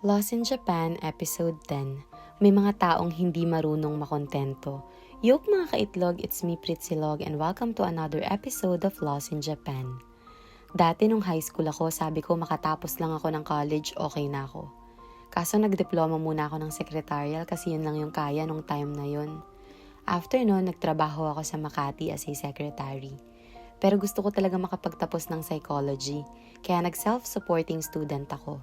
Lost in Japan, Episode 10. May mga taong hindi marunong makontento. Yok mga kaitlog, it's me Pritsilog and welcome to another episode of Lost in Japan. Dati nung high school ako, sabi ko makatapos lang ako ng college, okay na ako. Kaso nagdiploma muna ako ng secretarial kasi yun lang yung kaya nung time na yun. After nun, nagtrabaho ako sa Makati as a secretary. Pero gusto ko talaga makapagtapos ng psychology, kaya nag-self-supporting student ako.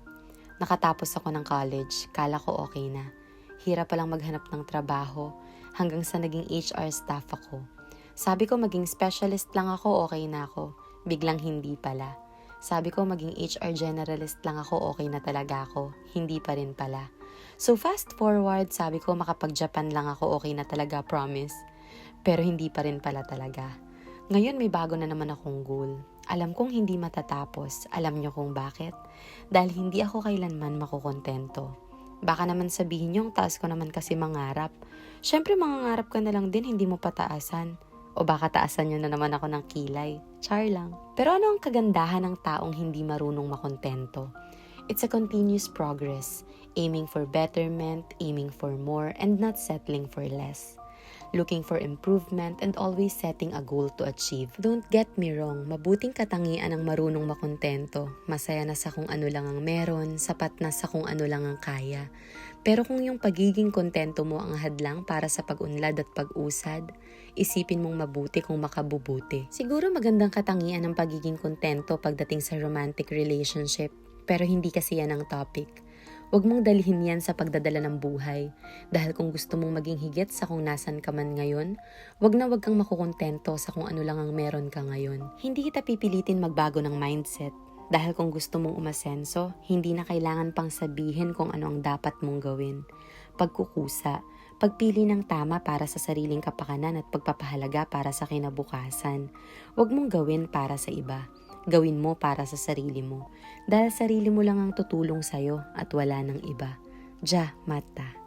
Nakatapos ako ng college, kala ko okay na. Hirap palang maghanap ng trabaho, hanggang sa naging HR staff ako. Sabi ko maging specialist lang ako, okay na ako. Biglang hindi pala. Sabi ko maging HR generalist lang ako, okay na talaga ako. Hindi pa rin pala. So fast forward, sabi ko makapag-Japan lang ako, okay na talaga, promise. Pero hindi pa rin pala talaga. Ngayon may bago na naman akong goal. Alam kong hindi matatapos. Alam niyo kung bakit? Dahil hindi ako kailanman makukontento. Baka naman sabihin niyo, ang taas ko naman kasi mangarap. Syempre mangangarap ka na lang din, hindi mo pataasan. O baka taasan niyo na naman ako ng kilay. Char lang. Pero ano ang kagandahan ng taong hindi marunong makontento? It's a continuous progress. Aiming for betterment, aiming for more, and not settling for less. Looking for improvement and always setting a goal to achieve. Don't get me wrong, mabuting katangian ang marunong makontento. Masaya na sa kung ano lang ang meron, sapat na sa kung ano lang ang kaya. Pero kung yung pagiging kontento mo ang hadlang para sa pag-unlad at pag-usad, isipin mong mabuti kung makabubuti. Siguro magandang katangian ng pagiging kontento pagdating sa romantic relationship, pero hindi kasi yan ang topic. Huwag mong dalhin yan sa pagdadala ng buhay. Dahil kung gusto mong maging higit sa kung nasan ka man ngayon, huwag kang makukontento sa kung ano lang ang meron ka ngayon. Hindi kita pipilitin magbago ng mindset. Dahil kung gusto mong umasenso, hindi na kailangan pang sabihin kung ano ang dapat mong gawin. Pagkukusa, pagpili ng tama para sa sariling kapakanan at pagpapahalaga para sa kinabukasan. Huwag mong gawin para sa iba. Gawin mo para sa sarili mo. Dahil sarili mo lang ang tutulong sa'yo at wala ng iba. Ja, mata.